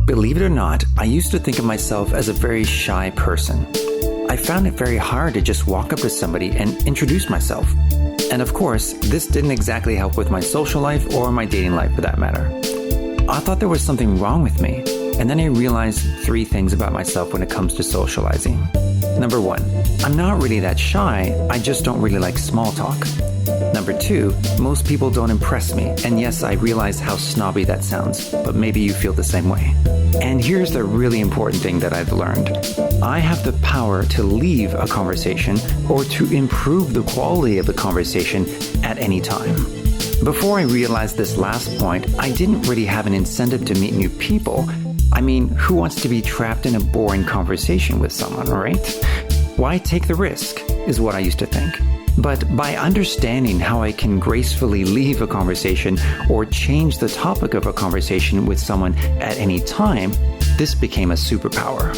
Believe it or not, I used to think of myself as a very shy person. I found it very hard to just walk up to somebody and introduce myself. And of course, this didn't exactly help with my social life or my dating life for that matter. I thought there was something wrong with me, and then I realized 3 things about myself when it comes to socializing. Number 1, I'm not really that shy, I just don't really like small talk. Number 2, most people don't impress me, and yes, I realize how snobby that sounds, but maybe you feel the same way. And here's the really important thing that I've learned. I have the power to leave a conversation or to improve the quality of the conversation at any time. Before I realized this last point, I didn't really have an incentive to meet new people. I mean, who wants to be trapped in a boring conversation with someone, right? Why take the risk, is what I used to think. But by understanding how I can gracefully leave a conversation or change the topic of a conversation with someone at any time, this became a superpower.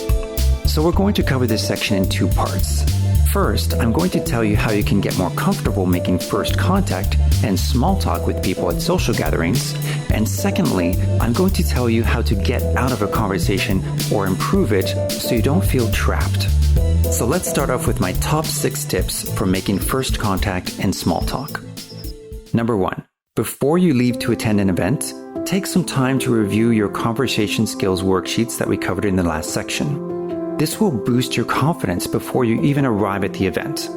So we're going to cover this section in 2 parts. First, I'm going to tell you how you can get more comfortable making first contact and small talk with people at social gatherings. And secondly, I'm going to tell you how to get out of a conversation or improve it so you don't feel trapped. So let's start off with my top 6 tips for making first contact and small talk. Number 1, before you leave to attend an event, take some time to review your conversation skills worksheets that we covered in the last section. This will boost your confidence before you even arrive at the event.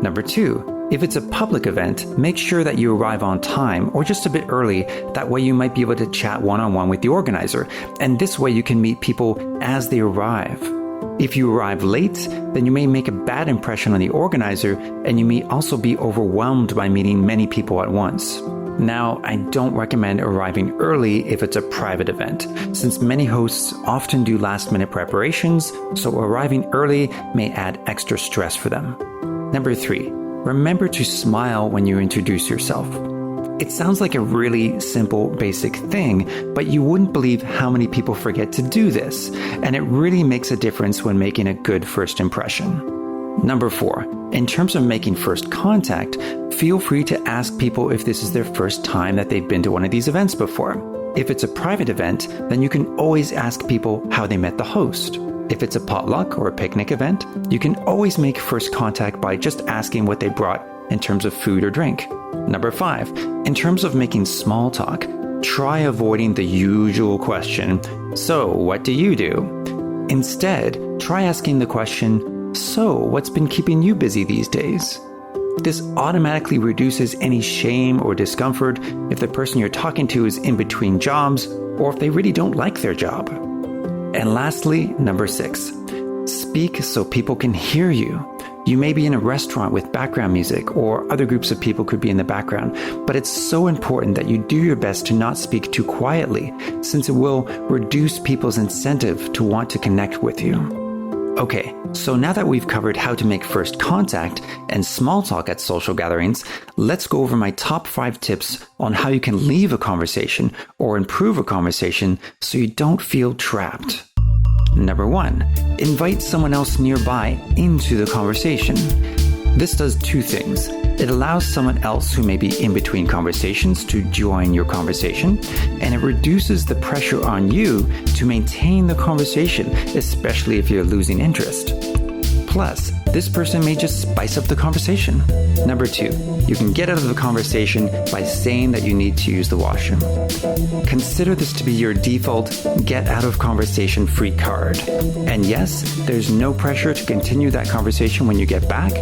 Number 2, if it's a public event, make sure that you arrive on time or just a bit early. That way you might be able to chat one-on-one with the organizer, and this way you can meet people as they arrive. If you arrive late, then you may make a bad impression on the organizer, and you may also be overwhelmed by meeting many people at once. Now, I don't recommend arriving early if it's a private event, since many hosts often do last-minute preparations, so arriving early may add extra stress for them. Number 3, remember to smile when you introduce yourself. It sounds like a really simple, basic thing, but you wouldn't believe how many people forget to do this, and it really makes a difference when making a good first impression. Number 4, in terms of making first contact, feel free to ask people if this is their first time that they've been to one of these events before. If it's a private event, then you can always ask people how they met the host. If it's a potluck or a picnic event, you can always make first contact by just asking what they brought in terms of food or drink. Number 5, in terms of making small talk, try avoiding the usual question, "So, what do you do?" Instead, try asking the question, "So, what's been keeping you busy these days?" This automatically reduces any shame or discomfort if the person you're talking to is in between jobs or if they really don't like their job. And lastly, number 6, speak so people can hear you. You may be in a restaurant with background music, or other groups of people could be in the background, but it's so important that you do your best to not speak too quietly, since it will reduce people's incentive to want to connect with you. Okay, so now that we've covered how to make first contact and small talk at social gatherings, let's go over my top 5 tips on how you can leave a conversation or improve a conversation so you don't feel trapped. Number 1, invite someone else nearby into the conversation. This does 2 things. It allows someone else who may be in between conversations to join your conversation, and it reduces the pressure on you to maintain the conversation, especially if you're losing interest. Plus, this person may just spice up the conversation. Number 2, you can get out of the conversation by saying that you need to use the washroom. Consider this to be your default get out of conversation free card. And yes, there's no pressure to continue that conversation when you get back.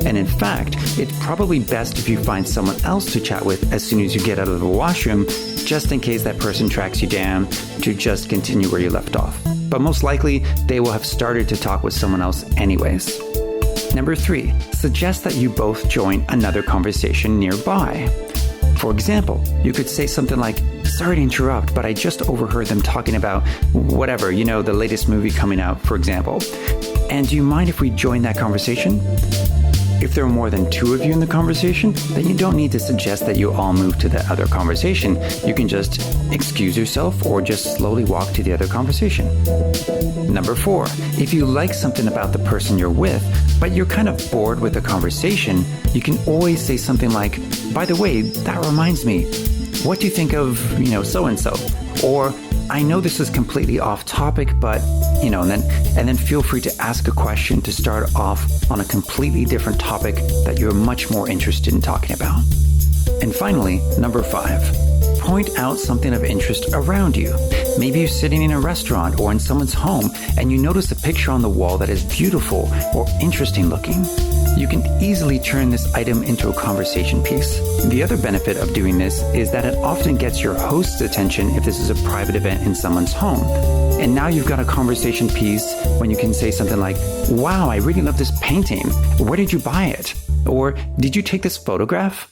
And in fact, it's probably best if you find someone else to chat with as soon as you get out of the washroom, just in case that person tracks you down to just continue where you left off. But most likely, they will have started to talk with someone else anyways. Number 3, suggest that you both join another conversation nearby. For example, you could say something like, "Sorry to interrupt, but I just overheard them talking about whatever, the latest movie coming out, for example. And do you mind if we join that conversation?" If there are more than 2 of you in the conversation, then you don't need to suggest that you all move to the other conversation. You can just excuse yourself or just slowly walk to the other conversation. Number 4, if you like something about the person you're with, but you're kind of bored with the conversation, you can always say something like, "By the way, that reminds me, what do you think of, so-and-so?" Or, I know this is completely off topic, but and then feel free to ask a question to start off on a completely different topic that you're much more interested in talking about. And finally, number 5, point out something of interest around you. Maybe you're sitting in a restaurant or in someone's home and you notice a picture on the wall that is beautiful or interesting looking. You can easily turn this item into a conversation piece. The other benefit of doing this is that it often gets your host's attention if this is a private event in someone's home. And now you've got a conversation piece when you can say something like, "Wow, I really love this painting. Where did you buy it?" Or, "Did you take this photograph?"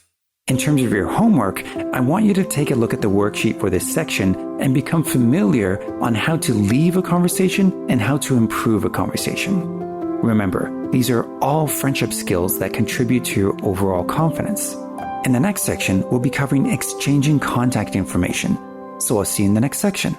In terms of your homework, I want you to take a look at the worksheet for this section and become familiar on how to leave a conversation and how to improve a conversation. Remember, these are all friendship skills that contribute to your overall confidence. In the next section, we'll be covering exchanging contact information. So I'll see you in the next section.